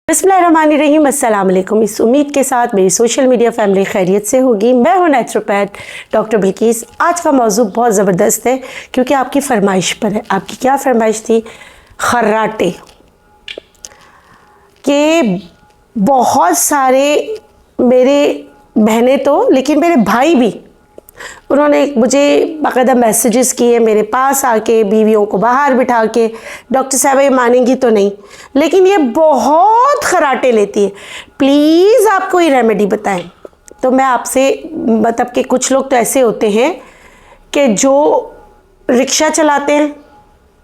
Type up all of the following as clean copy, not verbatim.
बिस्मिल्लाहिर्रहमानिर्रहीम, अस्सलाम वालेकुम। इस उम्मीद के साथ मेरी सोशल मीडिया फैमिली खैरियत से होगी। मैं हूँ नेचुरोपैथ डॉक्टर बिल्किस। आज का मौजू बहुत ज़बरदस्त है क्योंकि आपकी फरमाइश पर है। आपकी क्या फरमाइश थी? खर्राटे के बहुत सारे मेरे बहनें तो, लेकिन मेरे भाई भी, उन्होंने मुझे बाकायदा मैसेजेस किए मेरे पास आके, बीवियों को बाहर बिठा के, डॉक्टर साहब ये मानेंगी तो नहीं, लेकिन ये बहुत खराटे लेती है, प्लीज़ आप कोई रेमेडी बताएं। तो मैं आपसे मतलब कि कुछ लोग तो ऐसे होते हैं कि जो रिक्शा चलाते हैं,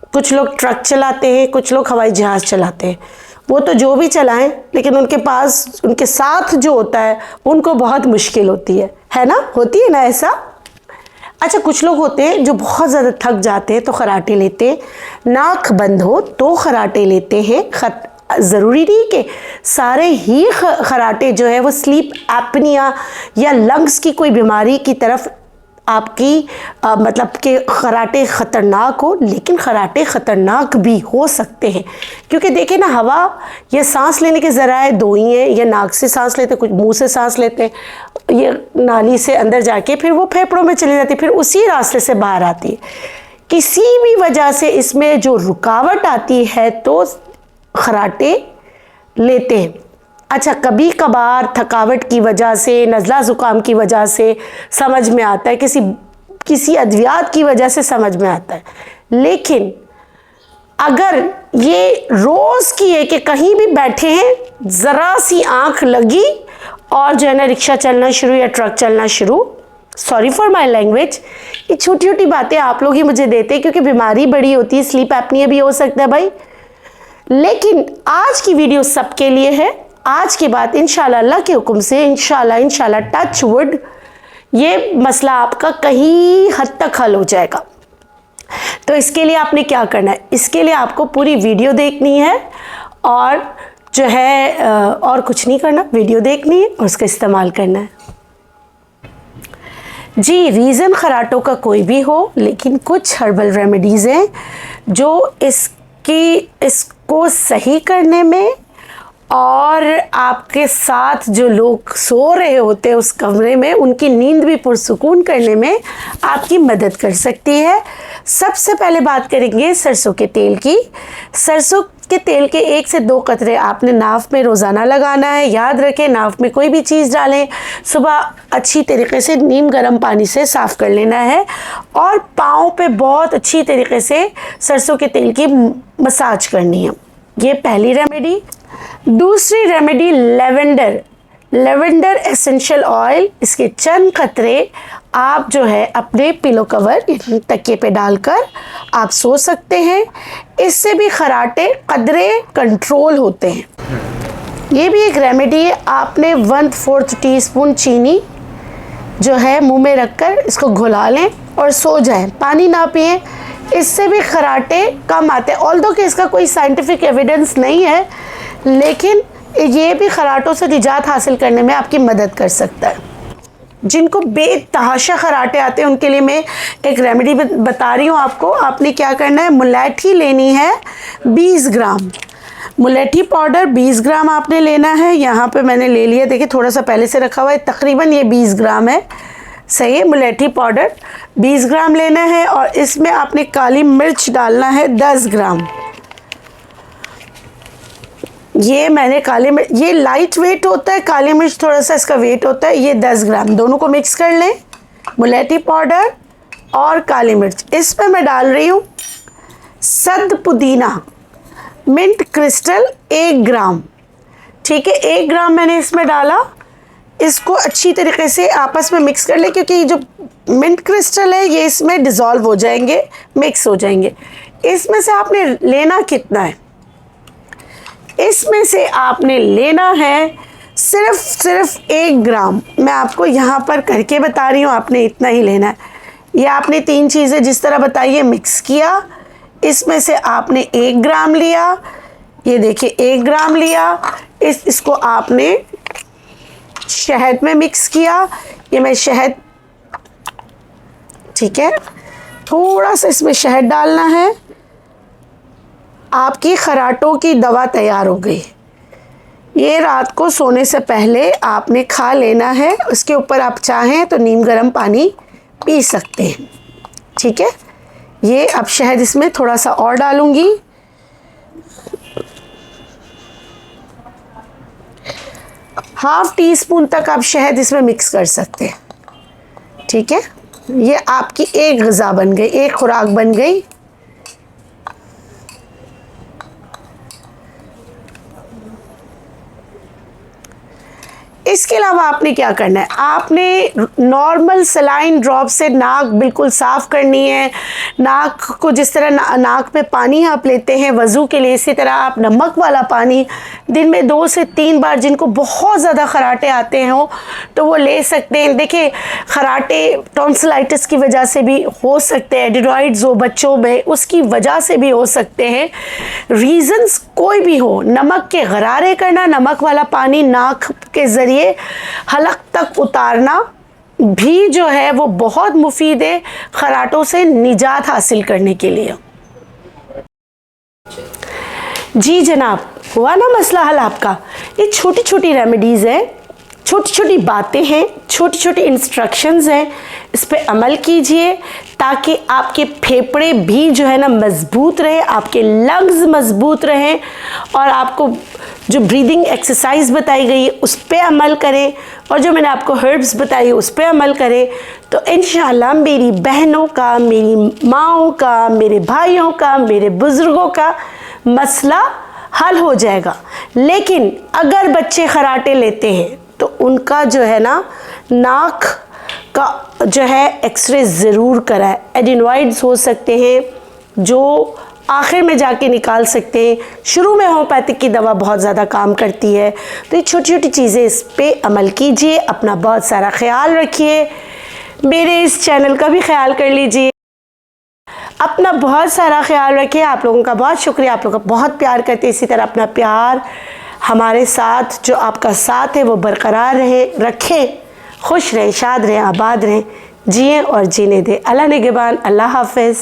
कुछ लोग ट्रक चलाते हैं, कुछ लोग हवाई जहाज़ चलाते हैं। वो तो जो भी चलाएं, लेकिन उनके पास उनके साथ जो होता है उनको बहुत मुश्किल होती है ना? होती है ना ऐसा? अच्छा, कुछ लोग होते हैं जो बहुत ज़्यादा थक जाते हैं तो खराटे लेते हैं, नाक बंद हो तो खराटे लेते हैं। ज़रूरी नहीं कि सारे ही खराटे जो है वो स्लीप एपनिया या लंग्स की कोई बीमारी की तरफ आपकी मतलब कि खराटे ख़तरनाक हो, लेकिन खराटे ख़तरनाक भी हो सकते हैं क्योंकि देखिए ना, हवा या सांस लेने के ज़राए दो ही हैं। या नाक से सांस लेते, कुछ मुंह से सांस लेते हैं, ये नाली से अंदर जाके फिर वो फेफड़ों में चली जाती है, फिर उसी रास्ते से बाहर आती है। किसी भी वजह से इसमें जो रुकावट आती है तो खराटे लेते हैं। अच्छा, कभी कभार थकावट की वजह से, नज़ला ज़ुकाम की वजह से समझ में आता है, किसी अद्वियात की वजह से समझ में आता है, लेकिन अगर ये रोज़ की है कि कहीं भी बैठे हैं, ज़रा सी आँख लगी और जो है ना रिक्शा चलना शुरू या ट्रक चलना शुरू, सॉरी फॉर माई लैंग्वेज, ये छोटी छोटी बातें आप लोग ही मुझे देते हैं क्योंकि बीमारी बड़ी होती है, स्लीप एपनिया भी हो सकता है भाई। लेकिन आज की वीडियो सबके लिए है। आज के बाद इंशाल्लाह अल्लाह के हुक्म से, इंशाल्लाह टच वुड, ये मसला आपका कहीं हद तक हल हो जाएगा। तो इसके लिए आपने क्या करना है? इसके लिए आपको पूरी वीडियो देखनी है और जो है और कुछ नहीं करना, वीडियो देखनी है और उसका इस्तेमाल करना है। जी, रीज़न खराटों का कोई भी हो, लेकिन कुछ हर्बल रेमेडीज़ हैं जो इसको सही करने में और आपके साथ जो लोग सो रहे होते हैं उस कमरे में, उनकी नींद भी पुरसुकून करने में आपकी मदद कर सकती है। सबसे पहले बात करेंगे सरसों के तेल की। सरसों के तेल के 1 से 2 कतरे आपने नाफ में रोज़ाना लगाना है। याद रखें, नाफ में कोई भी चीज़ डालें, सुबह अच्छी तरीके से नीम गर्म पानी से साफ़ कर लेना है और पाँव पे बहुत अच्छी तरीके से सरसों के तेल की मसाज करनी है। ये पहली रेमेडी। दूसरी रेमेडी लेवेंडर एसेंशियल ऑयल, इसके चंद कतरे आप जो है अपने पिलो कवर तकिए पे डालकर आप सो सकते हैं। इससे भी खराटे कदरे कंट्रोल होते हैं। ये भी एक रेमेडी है। आपने 1/4 टीस्पून चीनी जो है मुंह में रखकर इसको घुला लें और सो जाएं, पानी ना पिएं। इससे भी खराटे कम आते हैं। ऑल्दो कि इसका कोई साइंटिफिक एविडेंस नहीं है, लेकिन ये भी खराटों से निजात हासिल करने में आपकी मदद कर सकता है। जिनको बेतहाशा खराटे आते हैं उनके लिए मैं एक रेमेडी बता रही हूँ आपको। आपने क्या करना है, मुलैठी लेनी है 20 ग्राम, मुलैठी पाउडर 20 ग्राम आपने लेना है। यहाँ पे मैंने ले लिया, देखिए थोड़ा सा पहले से रखा हुआ है, तकरीबन ये 20 ग्राम है। सही है, मुलैठी पाउडर 20 ग्राम लेना है और इसमें आपने काली मिर्च डालना है 10 ग्राम। ये मैंने काली मिर्च, ये लाइट वेट होता है, काली मिर्च थोड़ा सा इसका वेट होता है। ये 10 ग्राम, दोनों को मिक्स कर लें, मुलैठी पाउडर और काली मिर्च। इसमें मैं डाल रही हूँ सद पुदीना, मिंट क्रिस्टल 1 ग्राम, ठीक है, 1 ग्राम मैंने इसमें डाला। इसको अच्छी तरीके से आपस में मिक्स कर ले क्योंकि ये जो मिंट क्रिस्टल है ये इसमें डिज़ोल्व हो जाएंगे, मिक्स हो जाएंगे। इसमें से आपने लेना कितना है? इसमें से आपने लेना है सिर्फ 1 ग्राम। मैं आपको यहाँ पर करके बता रही हूँ, आपने इतना ही लेना है। ये आपने 3 चीज़ें जिस तरह बताई है मिक्स किया, इसमें से आपने 1 ग्राम लिया, ये देखिए 1 ग्राम लिया। इसको आपने शहद में मिक्स किया, ये मैं शहद, ठीक है, थोड़ा सा इसमें शहद डालना है। आपकी खराटों की दवा तैयार हो गई। ये रात को सोने से पहले आपने खा लेना है। उसके ऊपर आप चाहें तो नीम गर्म पानी पी सकते हैं। ठीक है, ये अब शहद इसमें थोड़ा सा और डालूंगी। हाफ टी स्पून तक आप शहद इसमें मिक्स कर सकते हैं। ठीक है, ये आपकी एक ग़िज़ा बन गई, एक खुराक बन गई। इसके अलावा आपने क्या करना है, आपने नॉर्मल सलाइन ड्रॉप से नाक बिल्कुल साफ़ करनी है। नाक को जिस तरह नाक में पानी आप लेते हैं वज़ू के लिए, इसी तरह आप नमक वाला पानी दिन में 2 से 3 बार, जिनको बहुत ज़्यादा खराटे आते हों तो वो ले सकते हैं। देखिए, खराटे टॉन्सिलाइटिस की वजह से भी हो सकते हैं, एडिनॉइड्स हो बच्चों में, उसकी वजह से भी हो सकते हैं। रीज़न्स कोई भी हो, नमक के गरारे करना, नमक वाला पानी नाक के ज़रिए हलक तक उतारना भी जो है वो बहुत मुफीद है खराटों से निजात हासिल करने के लिए। जी जनाब, हुआ ना मसला हल आपका। ये छोटी छोटी रेमेडीज़ हैं, छोटी छोटी बातें हैं, छोटी छोटी इंस्ट्रक्शंस हैं, इस पे अमल कीजिए ताकि आपके फेफड़े भी जो है ना मज़बूत रहे, आपके लंग्स मज़बूत रहें। और आपको जो ब्रीदिंग एक्सरसाइज बताई गई है उस पे अमल करें, और जो मैंने आपको हर्ब्स बताई उस पे अमल करें, तो इंशाअल्लाह मेरी बहनों का, मेरी माँओं का, मेरे भाइयों का, मेरे बुज़ुर्गों का मसला हल हो जाएगा। लेकिन अगर बच्चे खराटे लेते हैं तो उनका जो है ना नाक का जो है एक्सरे ज़रूर कराएं। एडिनॉइड्स हो सकते हैं जो आखिर में जाके निकाल सकते हैं। शुरू में होम्योपैथिक की दवा बहुत ज़्यादा काम करती है। तो ये छोटी छोटी चीज़ें, इस पे अमल कीजिए। अपना बहुत सारा ख्याल रखिए, मेरे इस चैनल का भी ख्याल कर लीजिए। अपना बहुत सारा ख्याल रखिए। आप लोगों का बहुत शुक्रिया, आप लोग का बहुत प्यार करते हैं। इसी तरह अपना प्यार हमारे साथ, जो आपका साथ है वो बरकरार रहे, रखें। खुश रहें, शाद रहें, आबाद रहें, जिएं और जीने दें। अल्लाह निगहबान। अल्लाह हाफ़िज़।